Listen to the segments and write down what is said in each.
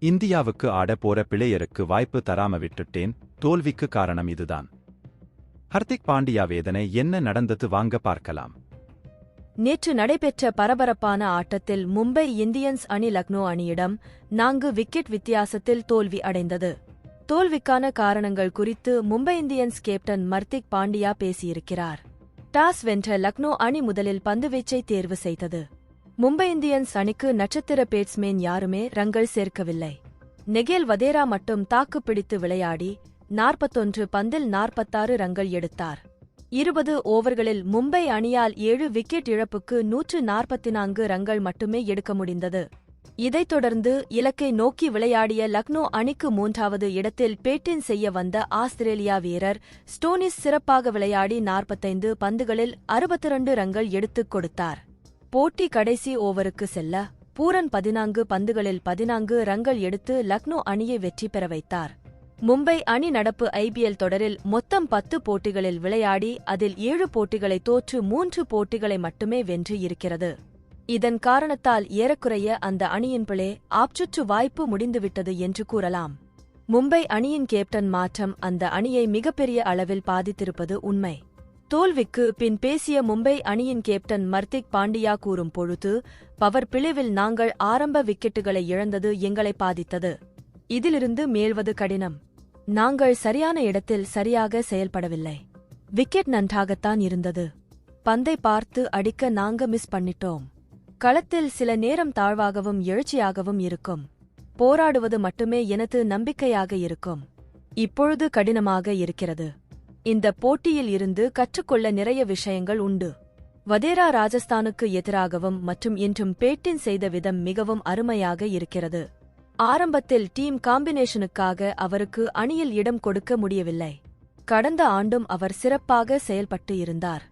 இந்தியாவுக்கு ஆட போற பிளேயருக்கு வாய்ப்பு தராம விட்டுட்டேன், தோல்விக்கு காரணம் இதுதான். ஹர்திக் பாண்டியா வேதனை என்ன நடந்தது வாங்க பார்க்கலாம். நேற்று நடைபெற்ற பரபரப்பான ஆட்டத்தில் மும்பை இந்தியன்ஸ் அணி லக்னோ அணியிடம் 4 விக்கெட் வித்தியாசத்தில் தோல்வி அடைந்தது. தோல்விக்கான காரணங்கள் குறித்து மும்பை இந்தியன்ஸ் கேப்டன் ஹர்திக் பாண்டியா பேசியிருக்கிறார். டாஸ் வென்ற லக்னோ அணி முதலில் பந்துவீச்சை தேர்வு செய்தது. மும்பை இந்தியன்ஸ் அணிக்கு நட்சத்திர பேட்ஸ்மேன் யாருமே ரன்கள் சேர்க்கவில்லை. நெகேல் வதேரா மட்டும் தாக்கு பிடித்து விளையாடி 41 பந்தில் 46 ரன்கள் எடுத்தார். 20 ஓவர்களில் மும்பை அணியால் 7 விக்கெட் இழப்புக்கு 144 ரன்கள் மட்டுமே எடுக்க முடிந்தது. இதைத் தொடர்ந்து இலக்கை நோக்கி விளையாடிய லக்னோ அணிக்கு 3வது இடத்தில் பேட்டிங் செய்ய வந்த ஆஸ்திரேலியா வீரர் ஸ்டோனிஸ் சிறப்பாக விளையாடி 45 பந்துகளில் 62 ரன்கள் எடுத்துக் கொடுத்தார். போட்டி கடைசி ஓவருக்கு செல்ல பூரன் 14 பந்துகளில் 14 ரன்கள் எடுத்து லக்னோ அணியை வெற்றி பெற வைத்தார். மும்பை அணி நடப்பு ஐபிஎல் தொடரில் மொத்தம் 10 போட்டிகளில் விளையாடி அதில் 7 போட்டிகளை தோற்று 3 போட்டிகளை மட்டுமே வென்று இருக்கிறது. இதன் காரணத்தால் ஏறக்குறைய அந்த அணியின் பிளே ஆப்சுற்று வாய்ப்பு முடிந்துவிட்டது என்று கூறலாம். மும்பை அணியின் கேப்டன் மாற்றம் அந்த அணியை மிகப்பெரிய அளவில் பாதித்திருப்பது உண்மை. தோல்விக்கு பின் பேசிய மும்பை அணியின் கேப்டன் ஹர்திக் பாண்டியா கூறும் பொழுது, பவர் பிளேவில் நாங்கள் ஆரம்ப விக்கெட்டுகளை இழந்தது எங்களை பாதித்தது. இதிலிருந்து மீள்வது கடினம். நாங்கள் சரியான இடத்தில் சரியாக செயல்படவில்லை. விக்கெட் நன்றாகத்தான் இருந்தது. பந்தை பார்த்து அடிக்க நாங்க மிஸ் பண்ணிட்டோம். களத்தில் சில நேரம் தாழ்வாகவும் எழுச்சியாகவும் இருக்கும். போராடுவது மட்டுமே எனது நம்பிக்கையாக இருக்கும். இப்பொழுது கடினமாக இருக்கிறது. இந்த போட்டியில் இருந்து கற்றுக்கொள்ள நிறைய விஷயங்கள் உண்டு. வதேரா ராஜஸ்தானுக்கு எதிராகவும் மற்றும் இன்றும் பேட்டிங் செய்த விதம் மிகவும் அருமையாக இருக்கிறது. ஆரம்பத்தில் டீம் காம்பினேஷனுக்காக அவருக்கு அணியில் இடம் கொடுக்க முடியவில்லை. கடந்த ஆண்டும் அவர் சிறப்பாக செயல்பட்டு இருந்தார்.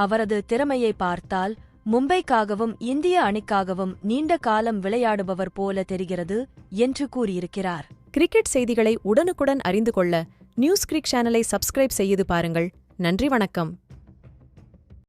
அவரது திறமையை பார்த்தால் மும்பைக்காகவும் இந்திய அணிக்காகவும் நீண்ட காலம் விளையாடுபவர் போல தெரிகிறது என்று கூறியிருக்கிறார். கிரிக்கெட் செய்திகளை உடனுக்குடன் அறிந்து கொள்ள நியூஸ் கிரிக் சேனலை சப்ஸ்கிரைப் செய்து பாருங்கள். நன்றி, வணக்கம்.